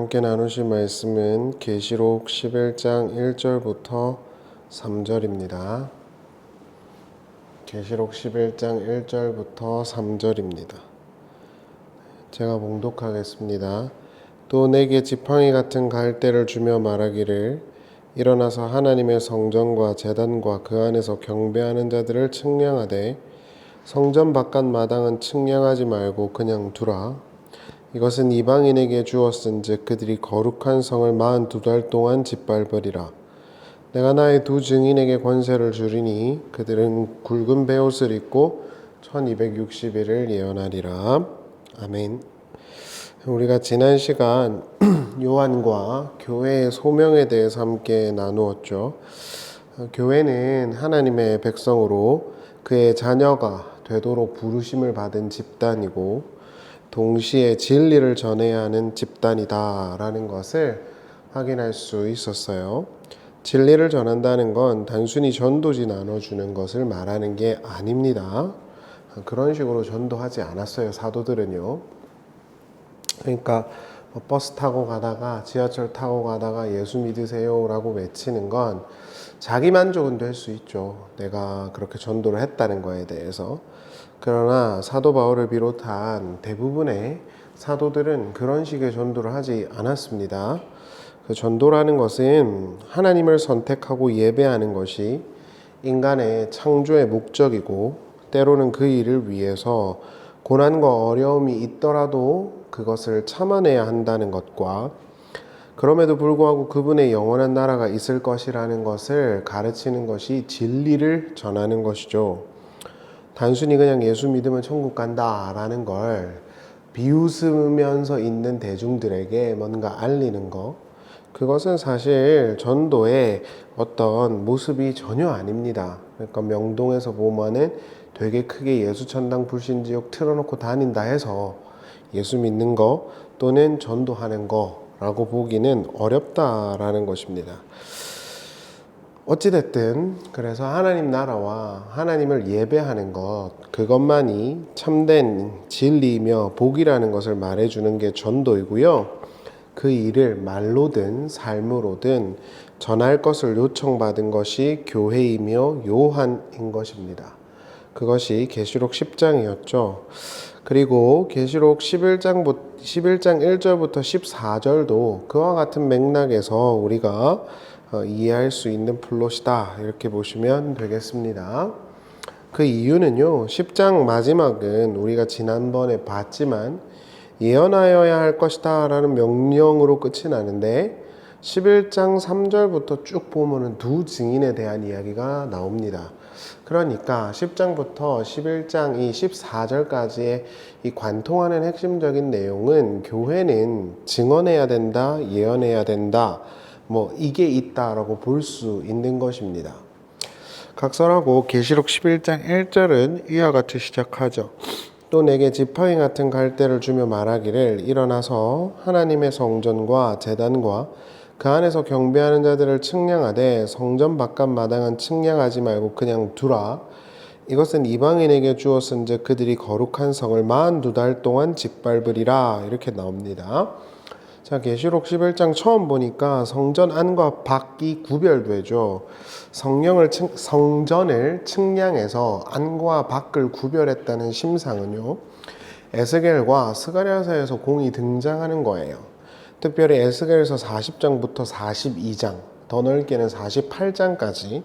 함께 나누실 말씀은 계시록 11장 1절부터 3절입니다. 계시록 11장 1절부터 3절입니다. 제가 봉독하겠습니다. 또 내게 지팡이 같은 갈대를 주며 말하기를 일어나서 하나님의 성전과 제단과 그 안에서 경배하는 자들을 측량하되 성전 바깥 마당은 측량하지 말고 그냥 두라. 이것은 이방인에게 주었은즉 그들이 거룩한 성을 42달 동안 짓밟으리라. 내가 나의 두 증인에게 권세를 주리니 그들은 굵은 베옷을 입고 1260일을 예언하리라. 아멘. 우리가 지난 시간 요한과 교회의 소명에 대해서 함께 나누었죠. 교회는 하나님의 백성으로 그의 자녀가 되도록 부르심을 받은 집단이고 동시에 진리를 전해야 하는 집단이다라는 것을 확인할 수 있었어요. 진리를 전한다는 건 단순히 전도지 나눠주는 것을 말하는 게 아닙니다. 그런 식으로 전도하지 않았어요, 사도들은요. 그러니까 버스 타고 가다가 지하철 타고 가다가 예수 믿으세요 라고 외치는 건 자기 만족은 될 수 있죠. 내가 그렇게 전도를 했다는 거에 대해서. 그러나 사도 바울을 비롯한 대부분의 사도들은 그런 식의 전도를 하지 않았습니다. 그 전도라는 것은 하나님을 선택하고 예배하는 것이 인간의 창조의 목적이고 때로는 그 일을 위해서 고난과 어려움이 있더라도 그것을 참아내야 한다는 것과 그럼에도 불구하고 그분의 영원한 나라가 있을 것이라는 것을 가르치는 것이 진리를 전하는 것이죠. 단순히 그냥 예수 믿으면 천국 간다라는 걸 비웃으면서 있는 대중들에게 뭔가 알리는 것, 그것은 사실 전도의 어떤 모습이 전혀 아닙니다. 그러니까 명동에서 보면은 되게 크게 예수천당 불신지옥 틀어놓고 다닌다 해서 예수 믿는 거 또는 전도하는 거라고 보기는 어렵다라는 것입니다. 어찌됐든 그래서 하나님 나라와 하나님을 예배하는 것, 그것만이 참된 진리이며 복이라는 것을 말해주는 게 전도이고요. 그 일을 말로든 삶으로든 전할 것을 요청받은 것이 교회이며 요한인 것입니다. 그것이 계시록 10장이었죠. 그리고 계시록 11장 1절부터 14절도 그와 같은 맥락에서 우리가 이해할 수 있는 플롯이다, 이렇게 보시면 되겠습니다. 그 이유는요, 10장 마지막은 우리가 지난번에 봤지만 예언하여야 할 것이다 라는 명령으로 끝이 나는데 11장 3절부터 쭉 보면은 두 증인에 대한 이야기가 나옵니다. 그러니까 10장부터 11장 이 14절까지의 이 관통하는 핵심적인 내용은 교회는 증언해야 된다, 예언해야 된다, 이게 있다라고 볼 수 있는 것입니다. 각설하고 계시록 11장 1절은 이와 같이 시작하죠. 또 내게 지팡이 같은 갈대를 주며 말하기를 일어나서 하나님의 성전과 제단과 그 안에서 경배하는 자들을 측량하되 성전 바깥 마당은 측량하지 말고 그냥 두라. 이것은 이방인에게 주었은즉 그들이 거룩한 성을 42달 동안 짓밟으리라. 이렇게 나옵니다. 자, 계시록 11장 처음 보니까 성전 안과 밖이 구별되죠. 성전을 측량해서 안과 밖을 구별했다는 심상은요, 에스겔과 스가랴서에서 공이 등장하는 거예요. 특별히 에스겔서 40장부터 42장, 더 넓게는 48장까지,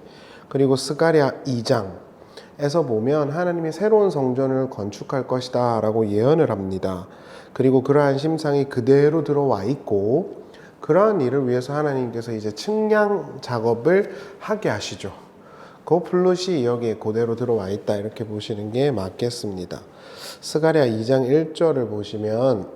그리고 스가랴 2장에서 보면 하나님이 새로운 성전을 건축할 것이다 라고 예언을 합니다. 그리고 그러한 심상이 그대로 들어와 있고 그러한 일을 위해서 하나님께서 이제 측량 작업을 하게 하시죠. 그 플롯이 여기에 그대로 들어와 있다, 이렇게 보시는 게 맞겠습니다. 스가랴 2장 1절을 보시면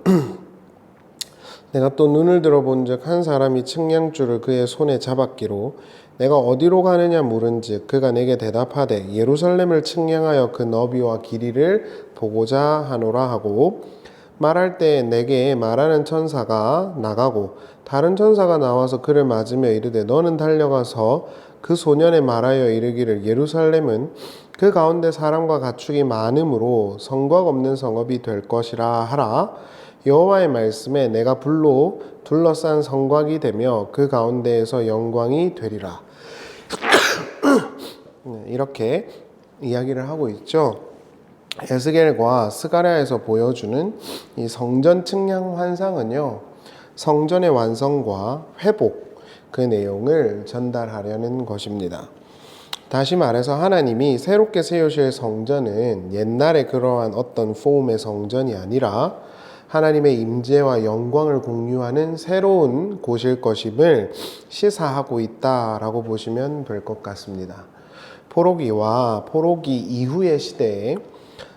내가 또 눈을 들어본즉 한 사람이 측량줄을 그의 손에 잡았기로 내가 어디로 가느냐 물은즉 그가 내게 대답하되 예루살렘을 측량하여 그 너비와 길이를 보고자 하노라 하고 말할 때 내게 말하는 천사가 나가고 다른 천사가 나와서 그를 맞으며 이르되 너는 달려가서 그 소년에 말하여 이르기를 예루살렘은 그 가운데 사람과 가축이 많음으로 성곽 없는 성읍이 될 것이라 하라. 여호와의 말씀에 내가 불로 둘러싼 성곽이 되며 그 가운데에서 영광이 되리라. 이렇게 이야기를 하고 있죠. 에스겔과 스가랴에서 보여주는 이 성전 측량 환상은요, 성전의 완성과 회복, 그 내용을 전달하려는 것입니다. 다시 말해서 하나님이 새롭게 세우실 성전은 옛날에 그러한 어떤 폼의 성전이 아니라 하나님의 임재와 영광을 공유하는 새로운 곳일 것임을 시사하고 있다라고 보시면 될 것 같습니다. 포로기와 포로기 이후의 시대에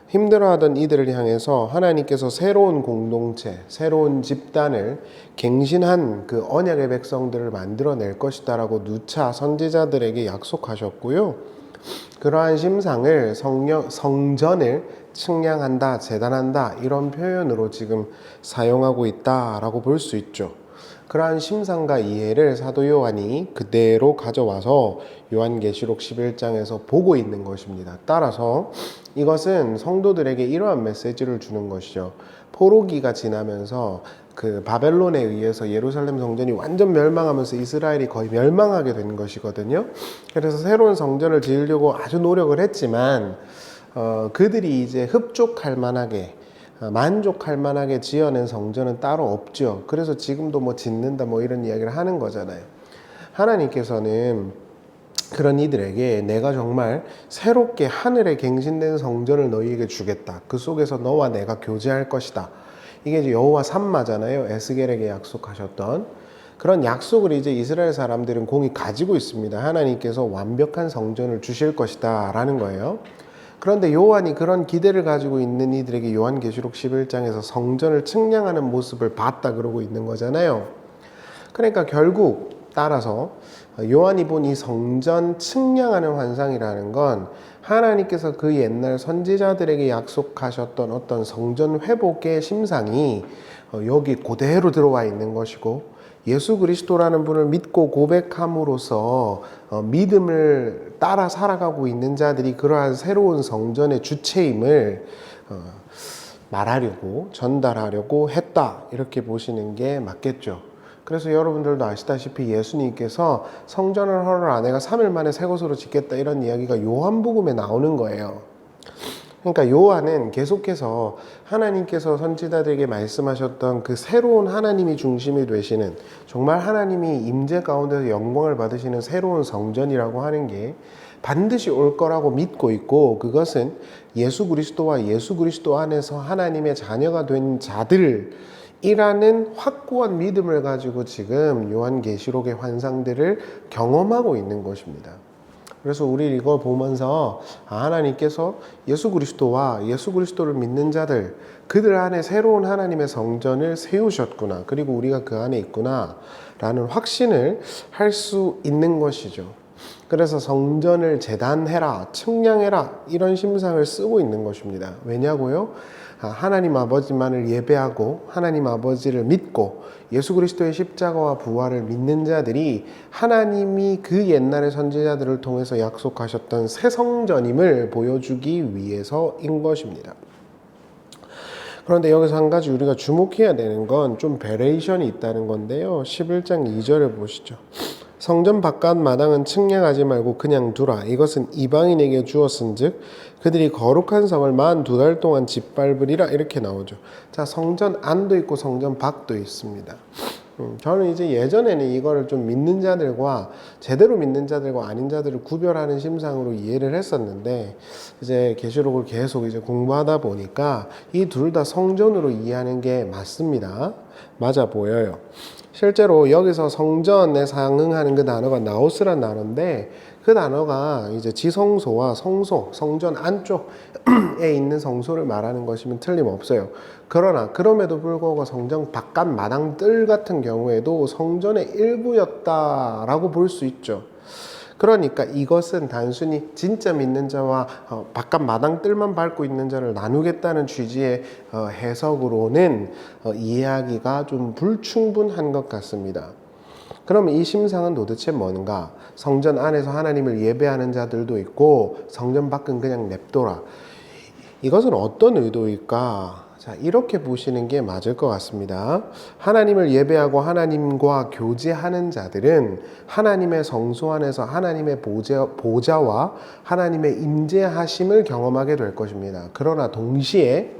힘들어하던 이들을 향해서 하나님께서 새로운 공동체, 새로운 집단을 갱신한 그 언약의 백성들을 만들어낼 것이다라고 누차 선지자들에게 약속하셨고요. 그러한 심상을 성전을 측량한다, 재단한다 이런 표현으로 지금 사용하고 있다라고 볼 수 있죠. 그러한 심상과 이해를 사도 요한이 그대로 가져와서 요한계시록 11장에서 보고 있는 것입니다. 따라서 이것은 성도들에게 이러한 메시지를 주는 것이죠. 포로기가 지나면서 그 바벨론에 의해서 예루살렘 성전이 완전 멸망하면서 이스라엘이 거의 멸망하게 된 것이거든요. 그래서 새로운 성전을 지으려고 아주 노력을 했지만 그들이 이제 흡족할 만하게 만족할 만하게 지어낸 성전은 따로 없죠. 그래서 지금도 뭐 짓는다 뭐 이런 이야기를 하는 거잖아요. 하나님께서는 그런 이들에게 내가 정말 새롭게 하늘에 갱신된 성전을 너희에게 주겠다. 그 속에서 너와 내가 교제할 것이다. 이게 이제 여호와 삼마잖아요. 에스겔에게 약속하셨던 그런 약속을 이제 이스라엘 사람들은 공히 가지고 있습니다. 하나님께서 완벽한 성전을 주실 것이다 라는 거예요. 그런데 요한이 그런 기대를 가지고 있는 이들에게 요한계시록 11장에서 성전을 측량하는 모습을 봤다 그러고 있는 거잖아요. 그러니까 결국 따라서 요한이 본 이 성전 측량하는 환상이라는 건 하나님께서 그 옛날 선지자들에게 약속하셨던 어떤 성전 회복의 심상이 여기 그대로 들어와 있는 것이고, 예수 그리스도라는 분을 믿고 고백함으로써 믿음을 따라 살아가고 있는 자들이 그러한 새로운 성전의 주체임을 말하려고 전달하려고 했다, 이렇게 보시는 게 맞겠죠. 그래서 여러분들도 아시다시피 예수님께서 성전을 헐을 아내가 3일 만에 새 것으로 짓겠다 이런 이야기가 요한복음에 나오는 거예요. 그러니까 요한은 계속해서 하나님께서 선지자들에게 말씀하셨던 그 새로운 하나님이 중심이 되시는, 정말 하나님이 임재 가운데서 영광을 받으시는 새로운 성전이라고 하는 게 반드시 올 거라고 믿고 있고, 그것은 예수 그리스도와 예수 그리스도 안에서 하나님의 자녀가 된 자들이라는 확고한 믿음을 가지고 지금 요한계시록의 환상들을 경험하고 있는 것입니다. 그래서 우리 이거 보면서 하나님께서 예수 그리스도와 예수 그리스도를 믿는 자들, 그들 안에 새로운 하나님의 성전을 세우셨구나, 그리고 우리가 그 안에 있구나 라는 확신을 할 수 있는 것이죠. 그래서 성전을 재단해라, 측량해라 이런 심상을 쓰고 있는 것입니다. 왜냐고요? 하나님 아버지만을 예배하고 하나님 아버지를 믿고 예수 그리스도의 십자가와 부활을 믿는 자들이 하나님이 그 옛날의 선지자들을 통해서 약속하셨던 새 성전임을 보여주기 위해서인 것입니다. 그런데 여기서 한 가지 우리가 주목해야 되는 건 좀 베레이션이 있다는 건데요. 11장 2절을 보시죠. 성전 바깥 마당은 측량하지 말고 그냥 두라. 이것은 이방인에게 주었은즉 그들이 거룩한 성을 42달 동안 짓밟으리라, 이렇게 나오죠. 자, 성전 안도 있고 성전 밖도 있습니다. 저는 이제 예전에는 이거를 좀 믿는 자들과 제대로 믿는 자들과 아닌 자들을 구별하는 심상으로 이해를 했었는데, 이제 계시록을 계속 이제 공부하다 보니까 이 둘 다 성전으로 이해하는 게 맞습니다. 맞아 보여요. 실제로 여기서 성전에 상응하는 그 단어가 나오스란 단어인데, 그 단어가 이제 지성소와 성소, 성전 안쪽에 있는 성소를 말하는 것이면 틀림없어요. 그러나 그럼에도 불구하고 성전 바깥 마당들 같은 경우에도 성전의 일부였다라고 볼 수 있죠. 그러니까 이것은 단순히 진짜 믿는 자와 바깥 마당뜰만 밟고 있는 자를 나누겠다는 취지의 해석으로는 이해하기가 좀 불충분한 것 같습니다. 그러면 이 심상은 도대체 뭔가? 성전 안에서 하나님을 예배하는 자들도 있고 성전 밖은 그냥 냅둬라. 이것은 어떤 의도일까? 자, 이렇게 보시는 게 맞을 것 같습니다. 하나님을 예배하고 하나님과 교제하는 자들은 하나님의 성소 안에서 하나님의 보좌와 하나님의 임재하심을 경험하게 될 것입니다. 그러나 동시에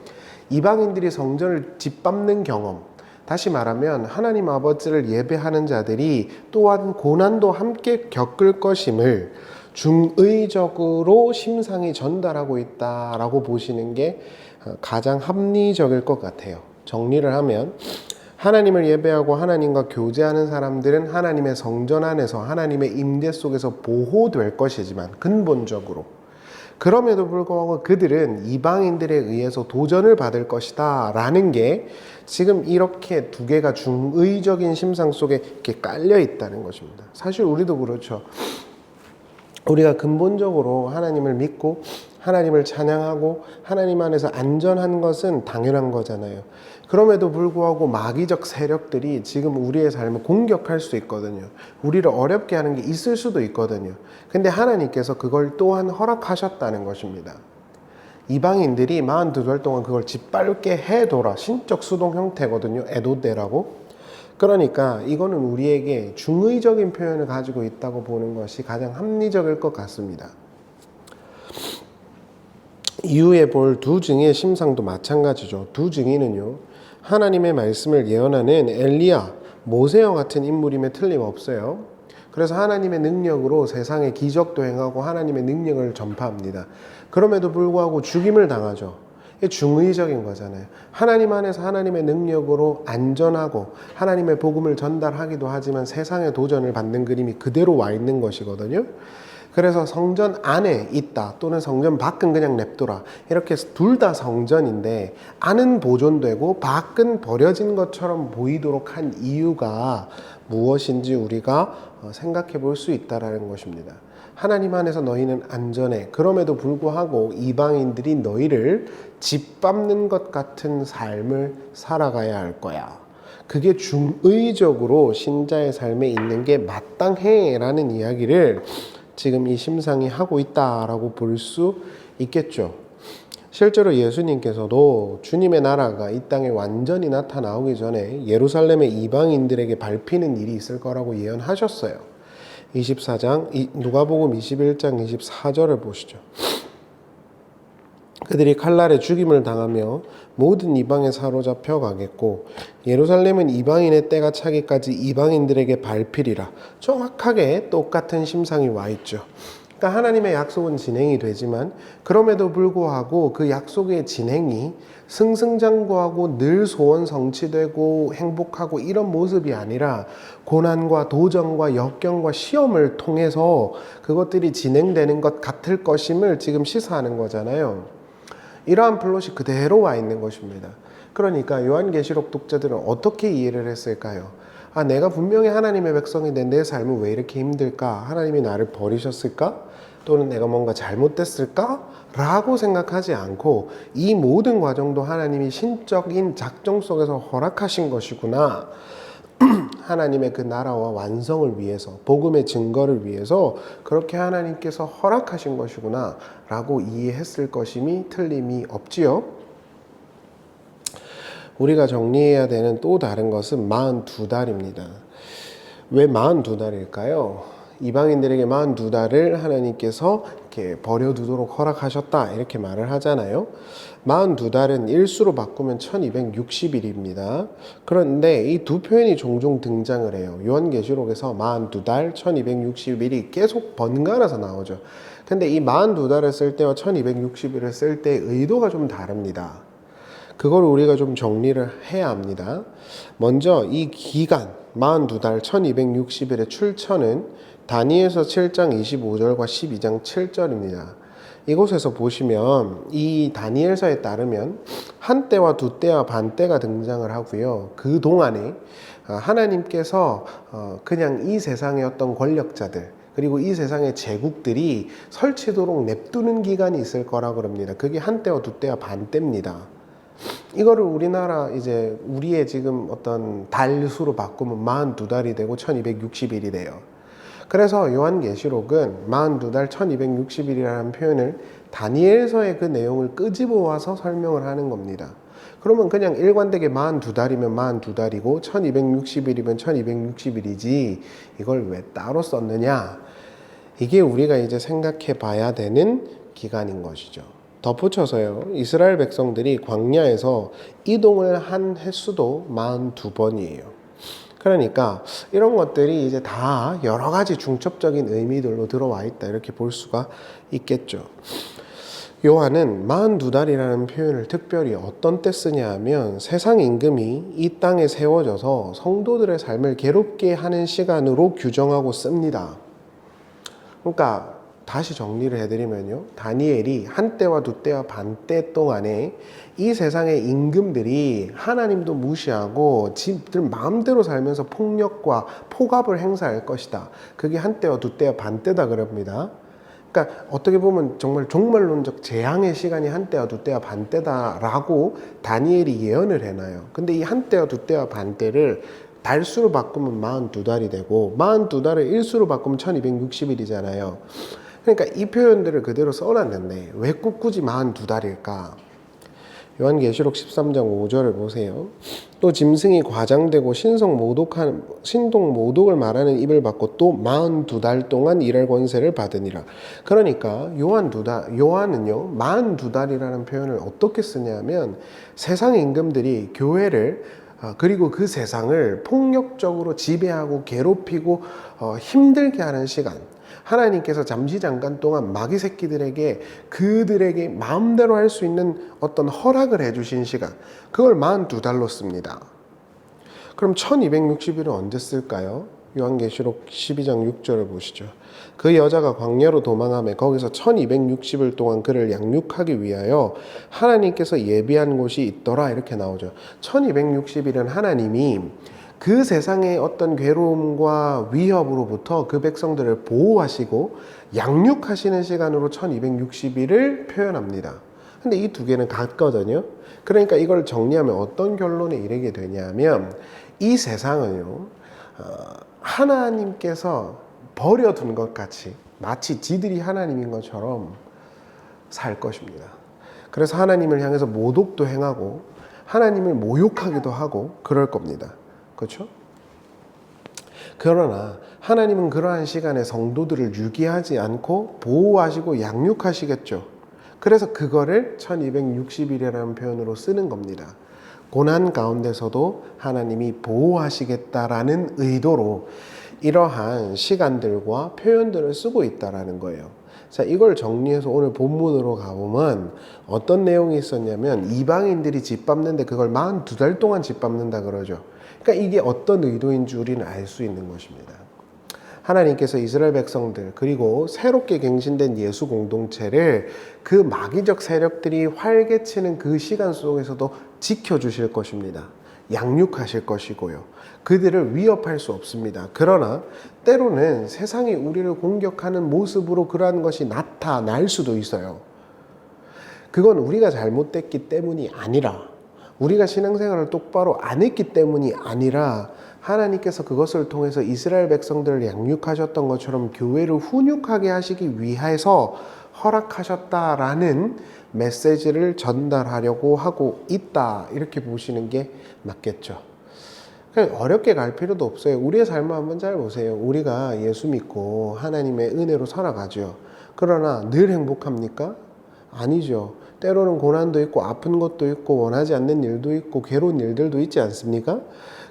이방인들이 성전을 짓밟는 경험, 다시 말하면 하나님 아버지를 예배하는 자들이 또한 고난도 함께 겪을 것임을 중의적으로 심상이 전달하고 있다라고 보시는 게 가장 합리적일 것 같아요. 정리를 하면 하나님을 예배하고 하나님과 교제하는 사람들은 하나님의 성전 안에서 하나님의 임재 속에서 보호될 것이지만 근본적으로 그럼에도 불구하고 그들은 이방인들에 의해서 도전을 받을 것이다 라는 게 지금 이렇게 두 개가 중의적인 심상 속에 이렇게 깔려 있다는 것입니다. 사실 우리도 그렇죠. 우리가 근본적으로 하나님을 믿고 하나님을 찬양하고 하나님 안에서 안전한 것은 당연한 거잖아요. 그럼에도 불구하고 마귀적 세력들이 지금 우리의 삶을 공격할 수 있거든요. 우리를 어렵게 하는 게 있을 수도 있거든요. 근데 하나님께서 그걸 또한 허락하셨다는 것입니다. 이방인들이 42달 동안 그걸 짓밟게 해둬라. 신적 수동 형태거든요. 에도데라고. 그러니까 이거는 우리에게 중의적인 표현을 가지고 있다고 보는 것이 가장 합리적일 것 같습니다. 이후에 볼 두 증인의 심상도 마찬가지죠. 두 증인은요, 하나님의 말씀을 예언하는 엘리야, 모세와 같은 인물임에 틀림없어요. 그래서 하나님의 능력으로 세상에 기적도 행하고 하나님의 능력을 전파합니다. 그럼에도 불구하고 죽임을 당하죠. 이게 중의적인 거잖아요. 하나님 안에서 하나님의 능력으로 안전하고 하나님의 복음을 전달하기도 하지만 세상의 도전을 받는 그림이 그대로 와 있는 것이거든요. 그래서 성전 안에 있다 또는 성전 밖은 그냥 냅둬라, 이렇게 둘 다 성전인데 안은 보존되고 밖은 버려진 것처럼 보이도록 한 이유가 무엇인지 우리가 생각해 볼 수 있다는 것입니다. 하나님 안에서 너희는 안전해. 그럼에도 불구하고 이방인들이 너희를 짓밟는 것 같은 삶을 살아가야 할 거야. 그게 중의적으로 신자의 삶에 있는 게 마땅해 라는 이야기를 지금 이 심상이 하고 있다라고 볼 수 있겠죠. 실제로 예수님께서도 주님의 나라가 이 땅에 완전히 나타나오기 전에 예루살렘의 이방인들에게 밟히는 일이 있을 거라고 예언하셨어요. 24장 누가복음 21장 24절을 보시죠. 그들이 칼날에 죽임을 당하며 모든 이방에 사로잡혀 가겠고 예루살렘은 이방인의 때가 차기까지 이방인들에게 밟히리라. 정확하게 똑같은 심상이 와 있죠. 그러니까 하나님의 약속은 진행이 되지만 그럼에도 불구하고 그 약속의 진행이 승승장구하고 늘 소원 성취되고 행복하고 이런 모습이 아니라 고난과 도전과 역경과 시험을 통해서 그것들이 진행되는 것 같을 것임을 지금 시사하는 거잖아요. 이러한 플롯이 그대로 와 있는 것입니다. 그러니까 요한계시록 독자들은 어떻게 이해를 했을까요? 아, 내가 분명히 하나님의 백성인데 내 삶은 왜 이렇게 힘들까? 하나님이 나를 버리셨을까? 또는 내가 뭔가 잘못됐을까? 라고 생각하지 않고 이 모든 과정도 하나님이 신적인 작정 속에서 허락하신 것이구나. 하나님의 그 나라와 완성을 위해서, 복음의 증거를 위해서 그렇게 하나님께서 허락하신 것이구나 라고 이해했을 것임이 틀림이 없지요. 우리가 정리해야 되는 또 다른 것은 42달입니다. 왜 42달일까요? 이방인들에게 42달을 하나님께서 이렇게 버려두도록 허락하셨다 이렇게 말을 하잖아요. 42달은 일수로 바꾸면 1260일입니다. 그런데 이 두 표현이 종종 등장을 해요. 요한계시록에서 42달, 1260일이 계속 번갈아서 나오죠. 근데 이 42달을 쓸 때와 1260일을 쓸 때의 의도가 좀 다릅니다. 그걸 우리가 좀 정리를 해야 합니다. 먼저 이 기간 42달 1260일의 출처는 다니엘서 7장 25절과 12장 7절입니다. 이곳에서 보시면 이 다니엘서에 따르면 한 때와 두 때와 반 때가 등장을 하고요. 그 동안에 하나님께서 그냥 이 세상의 어떤 권력자들 그리고 이 세상의 제국들이 설치도록 냅두는 기간이 있을 거라 그럽니다. 그게 한 때와 두 때와 반 때입니다. 이거를 우리나라 이제 우리의 지금 어떤 달수로 바꾸면 42달이 되고 1260일이 돼요. 그래서 요한계시록은 42달 1260일이라는 표현을 다니엘서의 그 내용을 끄집어 와서 설명을 하는 겁니다. 그러면 그냥 일관되게 42달이면 42달이고 1260일이면 1260일이지 이걸 왜 따로 썼느냐? 이게 우리가 이제 생각해 봐야 되는 기간인 것이죠. 덧붙여서요. 이스라엘 백성들이 광야에서 이동을 한 횟수도 42번이에요. 그러니까 이런 것들이 이제 다 여러 가지 중첩적인 의미들로 들어와 있다 이렇게 볼 수가 있겠죠. 요한은 42달이라는 표현을 특별히 어떤 때 쓰냐 하면 세상 임금이 이 땅에 세워져서 성도들의 삶을 괴롭게 하는 시간으로 규정하고 씁니다. 그러니까 다시 정리를 해드리면요. 다니엘이 한때와 두때와 반때 동안에 이 세상의 임금들이 하나님도 무시하고 지들 마음대로 살면서 폭력과 폭압을 행사할 것이다. 그게 한때와 두때와 반때다 그럽니다. 그러니까 어떻게 보면 정말 종말론적 재앙의 시간이 한때와 두때와 반때다라고 다니엘이 예언을 해놔요. 근데 이 한때와 두때와 반때를 달수로 바꾸면 42달이 되고 42달을 일수로 바꾸면 1260일이잖아요. 그러니까 이 표현들을 그대로 써놨는데 왜 꼭 굳이 42달일까? 요한계시록 13장 5절을 보세요. 또 짐승이 과장되고 신동 모독을 말하는 입을 받고 또 42달 동안 일할 권세를 받으니라. 그러니까 요한은요 42달이라는 표현을 어떻게 쓰냐면 세상 임금들이 교회를 그리고 그 세상을 폭력적으로 지배하고 괴롭히고 힘들게 하는 시간, 하나님께서 잠깐 동안 마귀 새끼들에게 그들에게 마음대로 할 수 있는 어떤 허락을 해주신 시간, 그걸 42달로 씁니다. 그럼 1260일은 언제 쓸까요? 요한계시록 12장 6절을 보시죠. 그 여자가 광야로 도망하며 거기서 1260일 동안 그를 양육하기 위하여 하나님께서 예비한 곳이 있더라 이렇게 나오죠. 1260일은 하나님이 그 세상의 어떤 괴로움과 위협으로부터 그 백성들을 보호하시고 양육하시는 시간으로 1260일을 표현합니다. 근데 이 두 개는 같거든요. 그러니까 이걸 정리하면 어떤 결론에 이르게 되냐면 이 세상은요 하나님께서 버려둔 것 같이 마치 지들이 하나님인 것처럼 살 것입니다. 그래서 하나님을 향해서 모독도 행하고 하나님을 모욕하기도 하고 그럴 겁니다. 그렇죠? 그러나 하나님은 그러한 시간에 성도들을 유기하지 않고 보호하시고 양육하시겠죠. 그래서 그거를 1260일이라는 표현으로 쓰는 겁니다. 고난 가운데서도 하나님이 보호하시겠다라는 의도로 이러한 시간들과 표현들을 쓰고 있다라는 거예요. 자, 이걸 정리해서 오늘 본문으로 가보면 어떤 내용이 있었냐면 이방인들이 짓밟는데 그걸 42달 동안 짓밟는다 그러죠. 그러니까 이게 어떤 의도인 줄 우리는 알 수 있는 것입니다. 하나님께서 이스라엘 백성들 그리고 새롭게 갱신된 예수 공동체를 그 마귀적 세력들이 활개치는 그 시간 속에서도 지켜주실 것입니다. 양육하실 것이고요. 그들을 위협할 수 없습니다. 그러나 때로는 세상이 우리를 공격하는 모습으로 그러한 것이 나타날 수도 있어요. 그건 우리가 잘못됐기 때문이 아니라 우리가 신앙생활을 똑바로 안 했기 때문이 아니라 하나님께서 그것을 통해서 이스라엘 백성들을 양육하셨던 것처럼 교회를 훈육하게 하시기 위해서 허락하셨다라는 메시지를 전달하려고 하고 있다 이렇게 보시는 게 맞겠죠. 그냥 어렵게 갈 필요도 없어요. 우리의 삶을 한번 잘 보세요. 우리가 예수 믿고 하나님의 은혜로 살아가죠. 그러나 늘 행복합니까? 아니죠. 때로는 고난도 있고 아픈 것도 있고 원하지 않는 일도 있고 괴로운 일들도 있지 않습니까?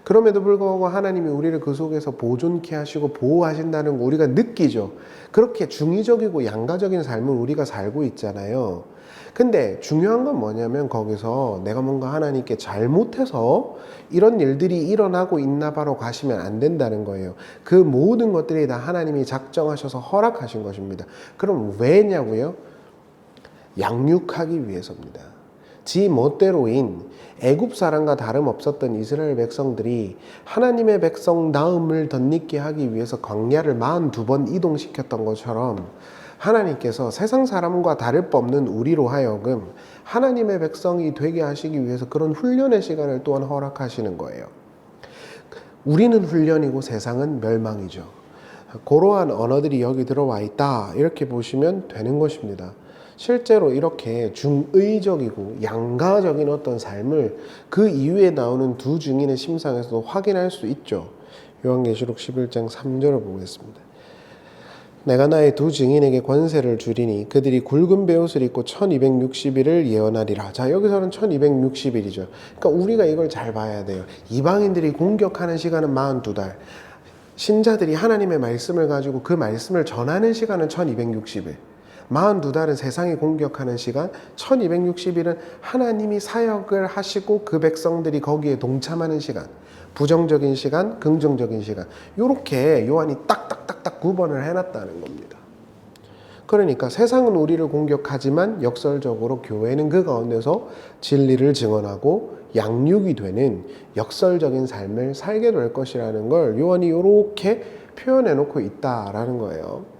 그럼에도 불구하고 하나님이 우리를 그 속에서 보존케 하시고 보호하신다는 거 우리가 느끼죠. 그렇게 중의적이고 양가적인 삶을 우리가 살고 있잖아요. 근데 중요한 건 뭐냐면 거기서 내가 뭔가 하나님께 잘못해서 이런 일들이 일어나고 있나 봐로 가시면 안 된다는 거예요. 그 모든 것들이 다 하나님이 작정하셔서 허락하신 것입니다. 그럼 왜냐고요? 양육하기 위해서입니다. 지 멋대로인 애굽 사람과 다름없었던 이스라엘 백성들이 하나님의 백성다움을 덧입게 하기 위해서 광야를 42번 이동시켰던 것처럼 하나님께서 세상 사람과 다를 바 없는 우리로 하여금 하나님의 백성이 되게 하시기 위해서 그런 훈련의 시간을 또한 허락하시는 거예요. 우리는 훈련이고 세상은 멸망이죠. 그러한 언어들이 여기 들어와 있다 이렇게 보시면 되는 것입니다. 실제로 이렇게 중의적이고 양가적인 어떤 삶을 그 이후에 나오는 두 증인의 심상에서도 확인할 수 있죠. 요한계시록 11장 3절을 보겠습니다. 내가 나의 두 증인에게 권세를 주리니 그들이 굵은 베옷을 입고 1260일을 예언하리라. 자, 여기서는 1260일이죠. 그러니까 우리가 이걸 잘 봐야 돼요. 이방인들이 공격하는 시간은 42달. 신자들이 하나님의 말씀을 가지고 그 말씀을 전하는 시간은 1260일. 42달은 세상이 공격하는 시간, 1260일은 하나님이 사역을 하시고 그 백성들이 거기에 동참하는 시간, 부정적인 시간, 긍정적인 시간, 이렇게 요한이 딱딱딱딱 구분을 해놨다는 겁니다. 그러니까 세상은 우리를 공격하지만 역설적으로 교회는 그 가운데서 진리를 증언하고 양육이 되는 역설적인 삶을 살게 될 것이라는 걸 요한이 이렇게 표현해 놓고 있다라는 거예요.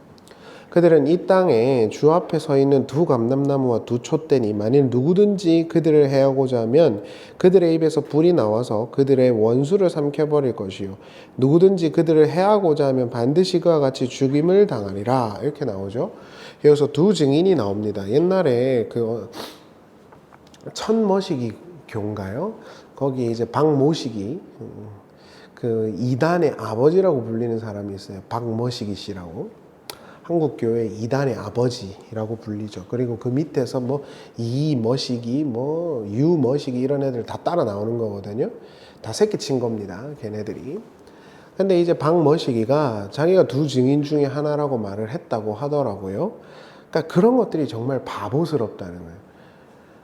그들은 이 땅에 주 앞에 서 있는 두 감람나무와 두 촛대니 만일 누구든지 그들을 해하고자 하면 그들의 입에서 불이 나와서 그들의 원수를 삼켜버릴 것이요 누구든지 그들을 해하고자 하면 반드시 그와 같이 죽임을 당하리라. 이렇게 나오죠. 여기서 두 증인이 나옵니다. 옛날에 그 천머시기 교인가요? 거기 이제 박모시기 그 이단의 아버지라고 불리는 사람이 있어요. 박머시기 씨라고. 한국교회 이단의 아버지라고 불리죠. 그리고 그 밑에서 뭐 이머시기, 뭐 유머시기 이런 애들 다 따라 나오는 거거든요. 다 새끼친 겁니다. 걔네들이. 근데 이제 박머시기가 자기가 두 증인 중에 하나라고 말을 했다고 하더라고요. 그러니까 그런 것들이 정말 바보스럽다는 거예요.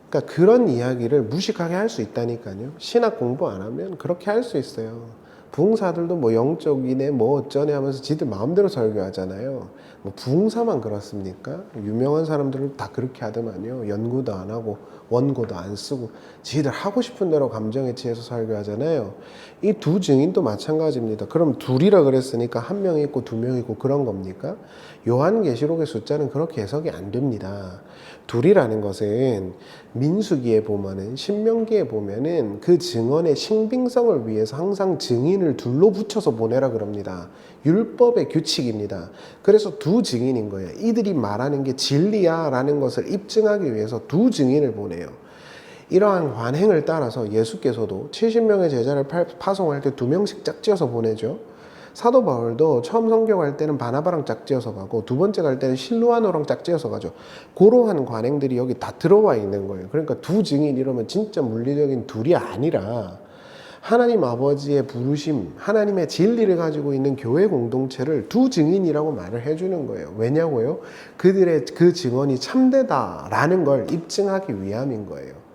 그러니까 그런 이야기를 무식하게 할 수 있다니까요. 신학 공부 안 하면 그렇게 할 수 있어요. 부흥사들도 뭐 영적이네 뭐 어쩌네 하면서 지들 마음대로 설교하잖아요. 뭐 부흥사만 그렇습니까? 유명한 사람들은 다 그렇게 하더만요. 연구도 안 하고 원고도 안 쓰고 지들 하고 싶은 대로 감정에 취해서 설교하잖아요. 이 두 증인도 마찬가지입니다. 그럼 둘이라 그랬으니까 한 명이 있고 두 명이 있고 그런 겁니까? 요한계시록의 숫자는 그렇게 해석이 안 됩니다. 둘이라는 것은 민수기에 보면은 신명기에 보면은 그 증언의 신빙성을 위해서 항상 증인을 둘로 붙여서 보내라 그럽니다. 율법의 규칙입니다. 그래서 두 증인인 거예요. 이들이 말하는 게 진리야 라는 것을 입증하기 위해서 두 증인을 보내요. 이러한 관행을 따라서 예수께서도 70명의 제자를 파송할 때 2명씩 짝지어서 보내죠. 사도 바울도 처음 선교할 때는 바나바랑 짝지어서 가고 두 번째 갈 때는 실루아노랑 짝지어서 가죠. 그러한 관행들이 여기 다 들어와 있는 거예요. 그러니까 두 증인 이러면 진짜 물리적인 둘이 아니라 하나님 아버지의 부르심, 하나님의 진리를 가지고 있는 교회 공동체를 두 증인이라고 말을 해주는 거예요. 왜냐고요? 그들의 그 증언이 참되다라는 걸 입증하기 위함인 거예요.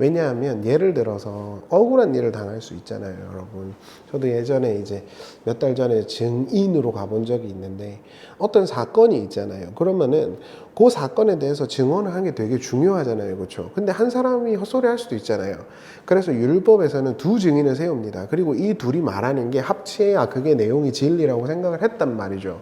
왜냐하면 예를 들어서 억울한 일을 당할 수 있잖아요, 여러분. 저도 예전에 이제 몇 달 전에 증인으로 가본 적이 있는데 어떤 사건이 있잖아요. 그러면은 그 사건에 대해서 증언을 하는 게 되게 중요하잖아요, 그렇죠? 근데 한 사람이 헛소리 할 수도 있잖아요. 그래서 율법에서는 두 증인을 세웁니다. 그리고 이 둘이 말하는 게 합치해야 그게 내용이 진리라고 생각을 했단 말이죠.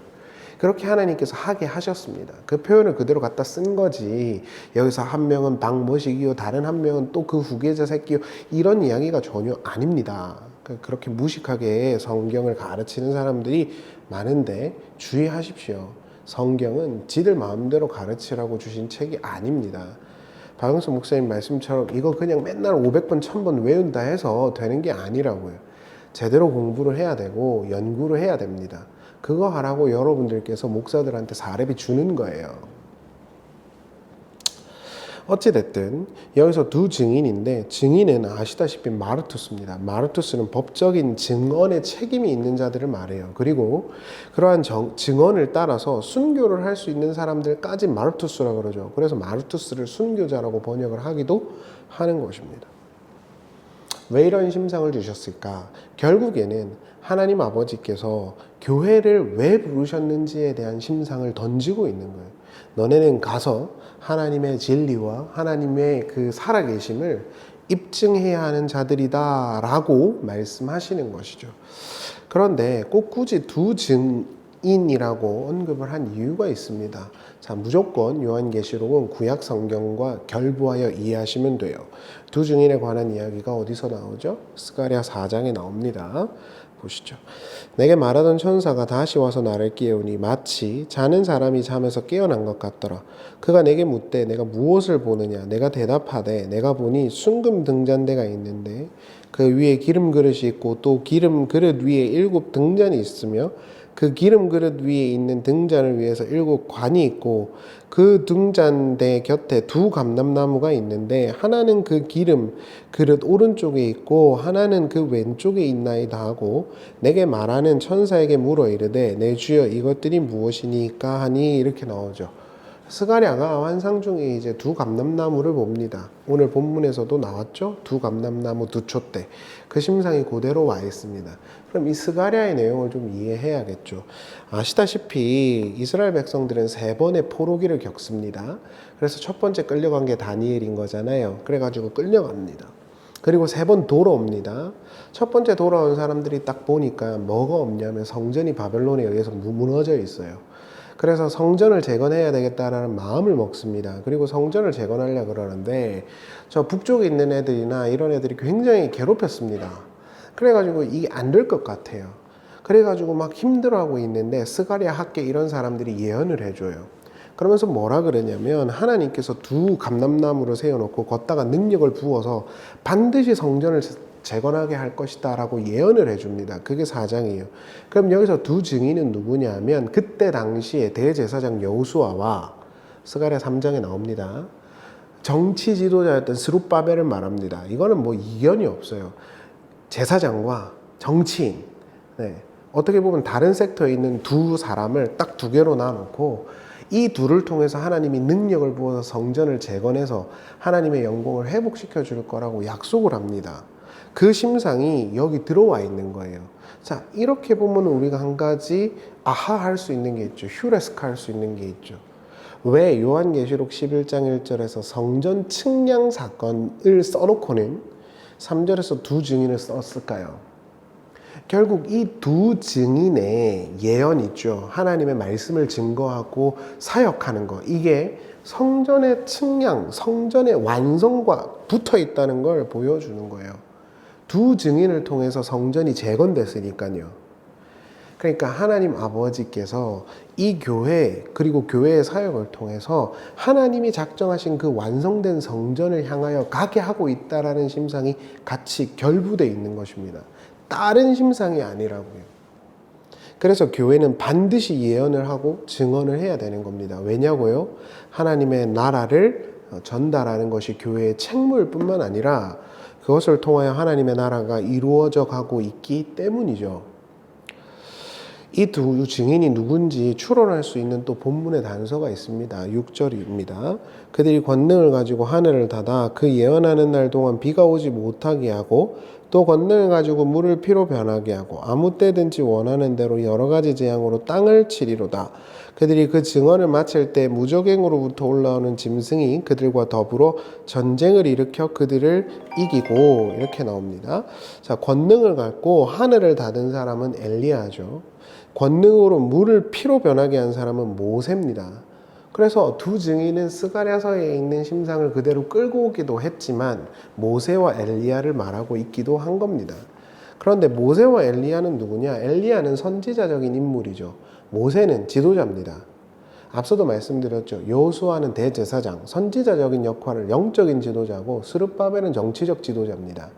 그렇게 하나님께서 하게 하셨습니다. 그 표현을 그대로 갖다 쓴 거지. 여기서 한 명은 박머시기요, 다른 한 명은 또 그 후계자 새끼요. 이런 이야기가 전혀 아닙니다. 그렇게 무식하게 성경을 가르치는 사람들이 많은데 주의하십시오. 성경은 지들 마음대로 가르치라고 주신 책이 아닙니다. 박영수 목사님 말씀처럼 이거 그냥 맨날 500번, 1000번 외운다 해서 되는 게 아니라고요. 제대로 공부를 해야 되고 연구를 해야 됩니다. 그거 하라고 여러분들께서 목사들한테 사례비 주는 거예요. 어찌됐든 여기서 두 증인인데 증인은 아시다시피 마르투스입니다. 마르투스는 법적인 증언의 책임이 있는 자들을 말해요. 그리고 그러한 증언을 따라서 순교를 할 수 있는 사람들까지 마르투스라고 그러죠. 그래서 마르투스를 순교자라고 번역을 하기도 하는 것입니다. 왜 이런 심상을 주셨을까? 결국에는 하나님 아버지께서 교회를 왜 부르셨는지에 대한 심상을 던지고 있는 거예요. 너네는 가서 하나님의 진리와 하나님의 그 살아계심을 입증해야 하는 자들이다 라고 말씀하시는 것이죠. 그런데 꼭 굳이 두 증인이라고 언급을 한 이유가 있습니다. 자, 무조건 요한계시록은 구약 성경과 결부하여 이해하시면 돼요. 두 증인에 관한 이야기가 어디서 나오죠? 스가랴 4장에 나옵니다. 보시죠. 내게 말하던 천사가 다시 와서 나를 깨우니 마치 자는 사람이 잠에서 깨어난 것 같더라. 그가 내게 묻되 내가 무엇을 보느냐. 내가 대답하되 내가 보니 순금 등잔대가 있는데 그 위에 기름 그릇이 있고 또 기름 그릇 위에 7 등잔이 있으며 그 기름 그릇 위에 있는 등잔을 위해서 7 관이 있고 그 등잔대 곁에 2 감람나무가 있는데 하나는 그 기름 그릇 오른쪽에 있고 하나는 그 왼쪽에 있나이다 하고 내게 말하는 천사에게 물어 이르되 내 주여 이것들이 무엇이니까 하니 이렇게 나오죠. 스가랴가 환상 중에 이제 2 감람나무를 봅니다. 오늘 본문에서도 나왔죠. 2 감람나무 2 촛대. 그 심상이 그대로 와 있습니다. 그럼 이 스가랴의 내용을 좀 이해해야겠죠. 아시다시피 이스라엘 백성들은 3번의 포로기를 겪습니다. 그래서 첫 번째 끌려간 게 다니엘인 거잖아요. 그래가지고 끌려갑니다. 그리고 3번 돌아옵니다. 첫 번째 돌아온 사람들이 딱 보니까 뭐가 없냐면 성전이 바벨론에 의해서 무너져 있어요. 그래서 성전을 재건해야 되겠다라는 마음을 먹습니다. 그리고 성전을 재건하려고 그러는데 저 북쪽에 있는 애들이나 이런 애들이 굉장히 괴롭혔습니다. 그래가지고 이게 안 될 것 같아요. 그래가지고 막 힘들어하고 있는데 스가랴 학계 이런 사람들이 예언을 해줘요. 그러면서 뭐라 그러냐면 하나님께서 2 감람나무를 세워놓고 걷다가 능력을 부어서 반드시 성전을 재건하게 할 것이다 라고 예언을 해줍니다. 그게 4장이에요. 그럼 여기서 2 증인은 누구냐 하면 그때 당시에 대제사장 여호수아와 스가랴 3장에 나옵니다. 정치 지도자였던 스룹바벨을 말합니다. 이거는 뭐 이견이 없어요. 제사장과 정치인, 어떻게 보면 다른 섹터에 있는 2 사람을 딱 2개로 나눠놓고 이 2를 통해서 하나님이 능력을 부어서 성전을 재건해서 하나님의 영광을 회복시켜 줄 거라고 약속을 합니다. 그 심상이 여기 들어와 있는 거예요. 자, 이렇게 보면 우리가 한 가지 아하 할 수 있는 게 있죠. 휴레스카 할 수 있는 게 있죠. 왜 요한계시록 11장 1절에서 성전 측량 사건을 써놓고는 3절에서 2 증인을 썼을까요? 결국 이 2 증인의 예언 있죠. 하나님의 말씀을 증거하고 사역하는 거. 이게 성전의 측량, 성전의 완성과 붙어 있다는 걸 보여주는 거예요. 2 증인을 통해서 성전이 재건됐으니까요. 그러니까 하나님 아버지께서 이 교회 그리고 교회의 사역을 통해서 하나님이 작정하신 그 완성된 성전을 향하여 가게 하고 있다라는 심상이 같이 결부되어 있는 것입니다. 다른 심상이 아니라고요. 그래서 교회는 반드시 예언을 하고 증언을 해야 되는 겁니다. 왜냐고요? 하나님의 나라를 전달하는 것이 교회의 책무일 뿐만 아니라 그것을 통하여 하나님의 나라가 이루어져 가고 있기 때문이죠. 이 2 증인이 누군지 추론할 수 있는 또 본문의 단서가 있습니다. 6절입니다. 그들이 권능을 가지고 하늘을 닫아 그 예언하는 날 동안 비가 오지 못하게 하고 또 권능을 가지고 물을 피로 변하게 하고 아무 때든지 원하는 대로 여러 가지 재앙으로 땅을 치리로다. 그들이 그 증언을 마칠 때 무적행으로부터 올라오는 짐승이 그들과 더불어 전쟁을 일으켜 그들을 이기고 이렇게 나옵니다. 자, 권능을 갖고 하늘을 닫은 사람은 엘리야죠. 권능으로 물을 피로 변하게 한 사람은 모세입니다. 그래서 2 증인은 스가랴서에 있는 심상을 그대로 끌고 오기도 했지만 모세와 엘리야를 말하고 있기도 한 겁니다. 그런데 모세와 엘리야는 누구냐? 엘리야는 선지자적인 인물이죠. 모세는 지도자입니다. 앞서도 말씀드렸죠. 여호수아는 대제사장, 선지자적인 역할을 영적인 지도자고 스룹바벨은 정치적 지도자입니다.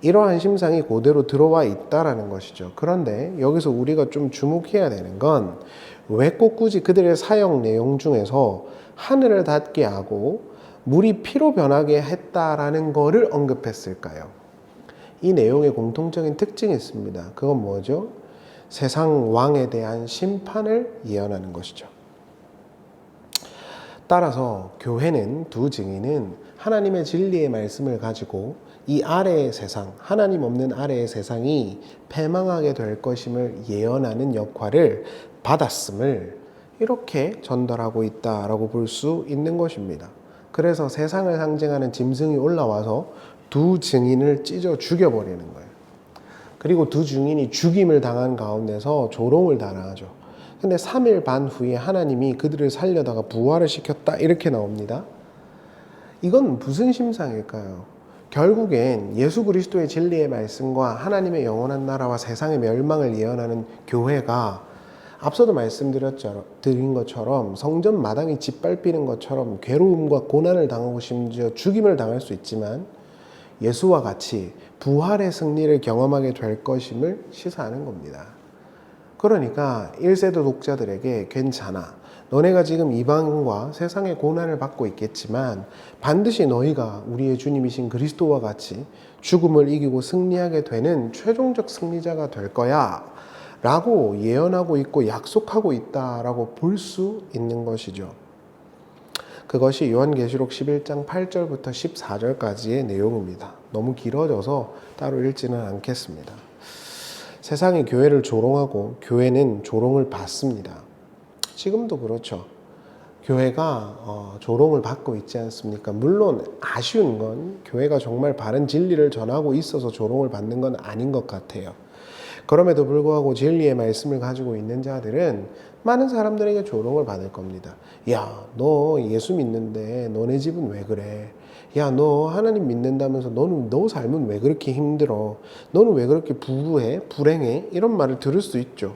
이러한 심상이 그대로 들어와 있다라는 것이죠. 그런데 여기서 우리가 좀 주목해야 되는 건 왜 꼭 굳이 그들의 사역 내용 중에서 하늘을 닫게 하고 물이 피로 변하게 했다라는 거를 언급했을까요? 이 내용에 공통적인 특징이 있습니다. 그건 뭐죠? 세상 왕에 대한 심판을 예언하는 것이죠. 따라서 교회는 2 증인은 하나님의 진리의 말씀을 가지고 이 아래의 세상, 하나님 없는 아래의 세상이 패망하게 될 것임을 예언하는 역할을 받았음을 이렇게 전달하고 있다라고 볼 수 있는 것입니다. 그래서 세상을 상징하는 짐승이 올라와서 2 증인을 찢어 죽여버리는 거예요. 그리고 2 증인이 죽임을 당한 가운데서 조롱을 당하죠. 근데 3일 반 후에 하나님이 그들을 살려다가 부활을 시켰다 이렇게 나옵니다. 이건 무슨 심상일까요? 결국엔 예수 그리스도의 진리의 말씀과 하나님의 영원한 나라와 세상의 멸망을 예언하는 교회가 앞서도 말씀드린 것처럼 성전 마당이 짓밟히는 것처럼 괴로움과 고난을 당하고 심지어 죽임을 당할 수 있지만 예수와 같이 부활의 승리를 경험하게 될 것임을 시사하는 겁니다. 그러니까 1세대 독자들에게 괜찮아. 너네가 지금 이방인과 세상의 고난을 받고 있겠지만 반드시 너희가 우리의 주님이신 그리스도와 같이 죽음을 이기고 승리하게 되는 최종적 승리자가 될 거야 라고 예언하고 있고 약속하고 있다라고 볼 수 있는 것이죠. 그것이 요한계시록 11장 8절부터 14절까지의 내용입니다. 너무 길어져서 따로 읽지는 않겠습니다. 세상이 교회를 조롱하고 교회는 조롱을 받습니다. 지금도 그렇죠. 교회가 조롱을 받고 있지 않습니까? 물론 아쉬운 건 교회가 정말 바른 진리를 전하고 있어서 조롱을 받는 건 아닌 것 같아요. 그럼에도 불구하고 진리의 말씀을 가지고 있는 자들은 많은 사람들에게 조롱을 받을 겁니다. 야, 너 예수 믿는데 너네 집은 왜 그래? 야, 너 하나님 믿는다면서 너 삶은 왜 그렇게 힘들어? 너는 왜 그렇게 부유해? 불행해? 이런 말을 들을 수 있죠.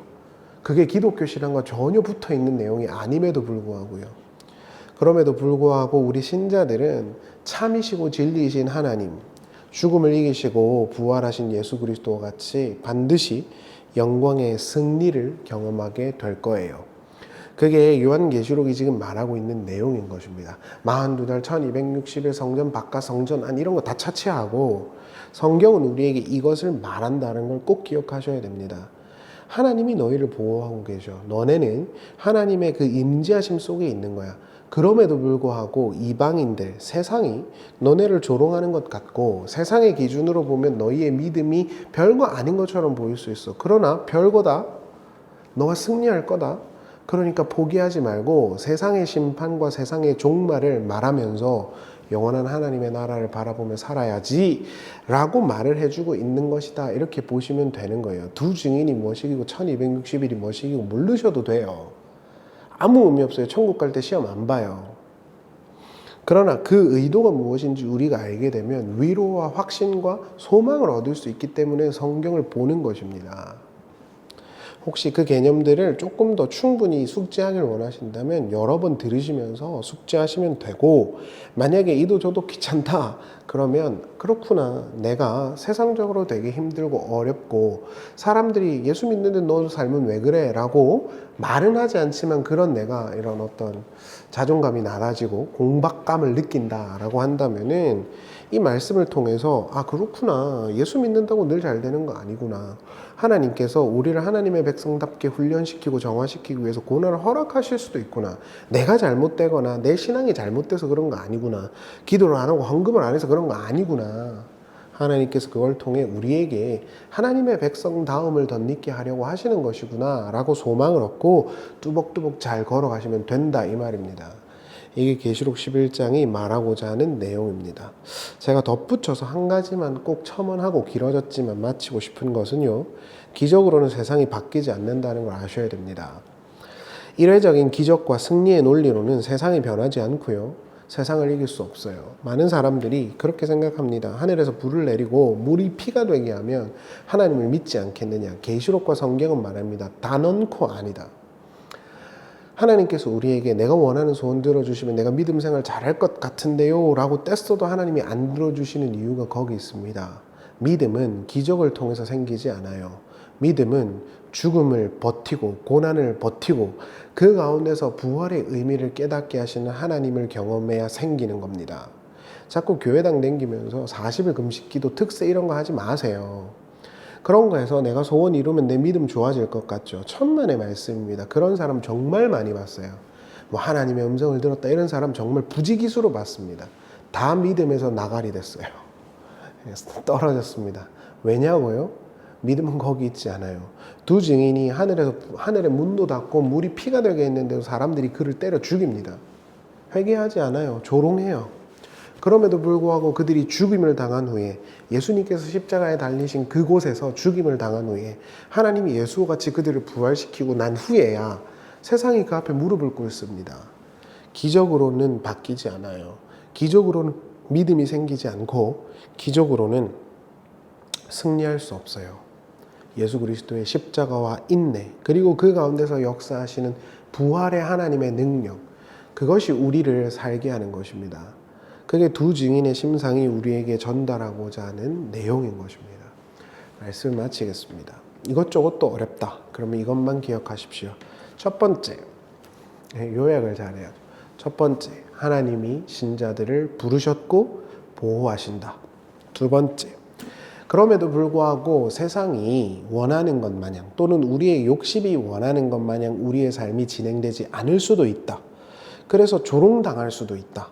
그게 기독교 신앙과 전혀 붙어 있는 내용이 아님에도 불구하고요. 그럼에도 불구하고 우리 신자들은 참이시고 진리이신 하나님, 죽음을 이기시고 부활하신 예수 그리스도와 같이 반드시 영광의 승리를 경험하게 될 거예요. 그게 요한계시록이 지금 말하고 있는 내용인 것입니다. 42달 1260일 성전 바깥 성전 안 이런 거 다 차치하고 성경은 우리에게 이것을 말한다는 걸 꼭 기억하셔야 됩니다. 하나님이 너희를 보호하고 계셔. 너네는 하나님의 그 임재하심 속에 있는 거야. 그럼에도 불구하고 이방인들, 세상이 너네를 조롱하는 것 같고 세상의 기준으로 보면 너희의 믿음이 별거 아닌 것처럼 보일 수 있어. 그러나 별거다. 너가 승리할 거다. 그러니까 포기하지 말고 세상의 심판과 세상의 종말을 말하면서 영원한 하나님의 나라를 바라보며 살아야지 라고 말을 해주고 있는 것이다. 이렇게 보시면 되는 거예요. 두 증인이 무엇이고 1260일이 무엇이고 모르셔도 돼요. 아무 의미 없어요. 천국 갈 때 시험 안 봐요. 그러나 그 의도가 무엇인지 우리가 알게 되면 위로와 확신과 소망을 얻을 수 있기 때문에 성경을 보는 것입니다. 혹시 그 개념들을 조금 더 충분히 숙지하길 원하신다면 여러 번 들으시면서 숙지하시면 되고, 만약에 이도 저도 귀찮다 그러면 그렇구나, 내가 세상적으로 되게 힘들고 어렵고 사람들이 예수 믿는데 너 삶은 왜 그래? 라고 말은 하지 않지만 그런 내가 이런 어떤 자존감이 낮아지고 공박감을 느낀다 라고 한다면은 이 말씀을 통해서 아 그렇구나, 예수 믿는다고 늘 잘 되는 거 아니구나, 하나님께서 우리를 하나님의 백성답게 훈련시키고 정화시키기 위해서 고난을 허락하실 수도 있구나, 내가 잘못되거나 내 신앙이 잘못돼서 그런 거 아니구나, 기도를 안 하고 헌금을 안 해서 그런 거 아니구나, 하나님께서 그걸 통해 우리에게 하나님의 백성다움을 덧입게 하려고 하시는 것이구나 라고 소망을 얻고 뚜벅뚜벅 잘 걸어가시면 된다 이 말입니다. 이게 계시록 11장이 말하고자 하는 내용입니다. 제가 덧붙여서 한 가지만 꼭 첨언하고 길어졌지만 마치고 싶은 것은요, 기적으로는 세상이 바뀌지 않는다는 걸 아셔야 됩니다. 일회적인 기적과 승리의 논리로는 세상이 변하지 않고요, 세상을 이길 수 없어요. 많은 사람들이 그렇게 생각합니다. 하늘에서 불을 내리고 물이 피가 되게 하면 하나님을 믿지 않겠느냐. 계시록과 성경은 말합니다. 단언코 아니다. 하나님께서 우리에게 내가 원하는 소원 들어주시면 내가 믿음 생활 잘할 것 같은데요 라고 뗐어도 하나님이 안 들어주시는 이유가 거기 있습니다. 믿음은 기적을 통해서 생기지 않아요. 믿음은 죽음을 버티고 고난을 버티고 그 가운데서 부활의 의미를 깨닫게 하시는 하나님을 경험해야 생기는 겁니다. 자꾸 교회당 댕기면서 40일 금식 기도 특세 이런 거 하지 마세요. 그런 거 해서 내가 소원 이루면 내 믿음 좋아질 것 같죠. 천만의 말씀입니다. 그런 사람 정말 많이 봤어요. 뭐 하나님의 음성을 들었다 이런 사람 정말 부지기수로 봤습니다. 다 믿음에서 나가리 됐어요. 떨어졌습니다. 왜냐고요? 믿음은 거기 있지 않아요. 두 증인이 하늘의 문도 닫고 물이 피가 되게 했는데도 사람들이 그를 때려 죽입니다. 회개하지 않아요. 조롱해요. 그럼에도 불구하고 그들이 죽임을 당한 후에, 예수님께서 십자가에 달리신 그곳에서 죽임을 당한 후에 하나님이 예수와 같이 그들을 부활시키고 난 후에야 세상이 그 앞에 무릎을 꿇습니다. 기적으로는 바뀌지 않아요. 기적으로는 믿음이 생기지 않고 기적으로는 승리할 수 없어요. 예수 그리스도의 십자가와 인내, 그리고 그 가운데서 역사하시는 부활의 하나님의 능력, 그것이 우리를 살게 하는 것입니다. 그게 두 증인의 심상이 우리에게 전달하고자 하는 내용인 것입니다. 말씀을 마치겠습니다. 이것저것 또 어렵다. 그러면 이것만 기억하십시오. 첫 번째, 요약을 잘해요. 첫 번째, 하나님이 신자들을 부르셨고 보호하신다. 두 번째, 그럼에도 불구하고 세상이 원하는 것 마냥 또는 우리의 욕심이 원하는 것 마냥 우리의 삶이 진행되지 않을 수도 있다. 그래서 조롱당할 수도 있다.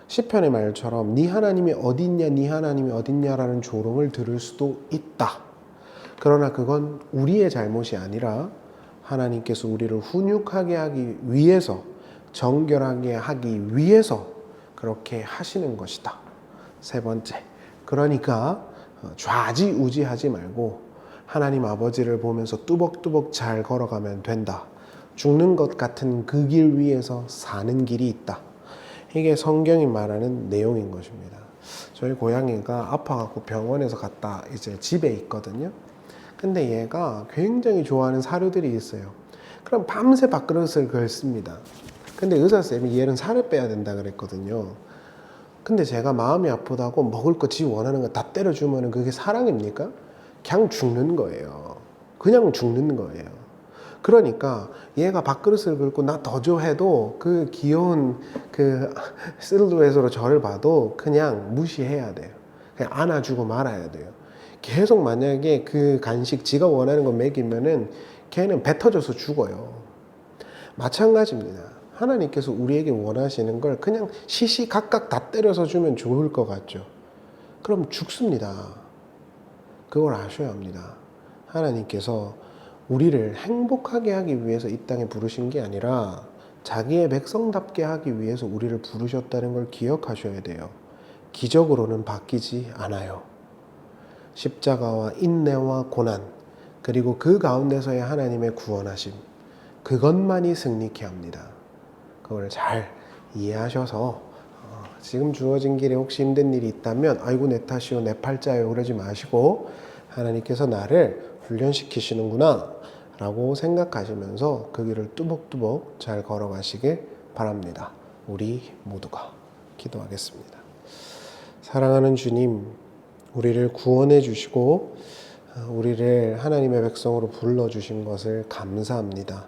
시편의 말처럼 네 하나님이 어딨냐, 네 하나님이 어딨냐라는 조롱을 들을 수도 있다. 그러나 그건 우리의 잘못이 아니라 하나님께서 우리를 훈육하게 하기 위해서, 정결하게 하기 위해서 그렇게 하시는 것이다. 세 번째, 그러니까 좌지우지하지 말고 하나님 아버지를 보면서 뚜벅뚜벅 잘 걸어가면 된다. 죽는 것 같은 그 길 위에서 사는 길이 있다. 이게 성경이 말하는 내용인 것입니다. 저희 고양이가 아파갖고 병원에서 갔다 이제 집에 있거든요. 근데 얘가 굉장히 좋아하는 사료들이 있어요. 그럼 밤새 밥그릇을 긁습니다. 근데 의사쌤이 얘는 살을 빼야 된다 그랬거든요. 근데 제가 마음이 아프다고 먹을 거 지 원하는 거 다 때려주면 그게 사랑입니까? 그냥 죽는 거예요. 그냥 죽는 거예요. 그러니까 얘가 밥그릇을 긁고 나 더 줘 해도 그 귀여운 그 실루엣으로 저를 봐도 그냥 무시해야 돼요. 그냥 안아주고 말아야 돼요. 계속 만약에 그 간식 지가 원하는 거 먹이면은 걔는 배 터져서 죽어요. 마찬가지입니다. 하나님께서 우리에게 원하시는 걸 그냥 시시각각 다 때려서 주면 좋을 것 같죠. 그럼 죽습니다. 그걸 아셔야 합니다. 하나님께서 우리를 행복하게 하기 위해서 이 땅에 부르신 게 아니라 자기의 백성답게 하기 위해서 우리를 부르셨다는 걸 기억하셔야 돼요. 기적으로는 바뀌지 않아요. 십자가와 인내와 고난, 그리고 그 가운데서의 하나님의 구원하심, 그것만이 승리케 합니다. 그걸 잘 이해하셔서 지금 주어진 길에 혹시 힘든 일이 있다면 아이고 내 탓이요, 내 팔자요 그러지 마시고 하나님께서 나를 훈련시키시는구나 라고 생각하시면서 그 길을 뚜벅뚜벅 잘 걸어가시길 바랍니다. 우리 모두가 기도하겠습니다. 사랑하는 주님, 우리를 구원해 주시고 우리를 하나님의 백성으로 불러주신 것을 감사합니다.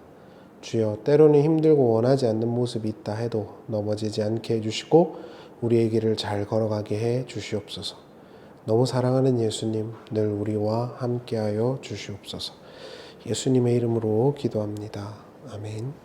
주여, 때로는 힘들고 원하지 않는 모습이 있다 해도 넘어지지 않게 해주시고 우리의 길을 잘 걸어가게 해 주시옵소서. 너무 사랑하는 예수님, 늘 우리와 함께하여 주시옵소서. 예수님의 이름으로 기도합니다. 아멘.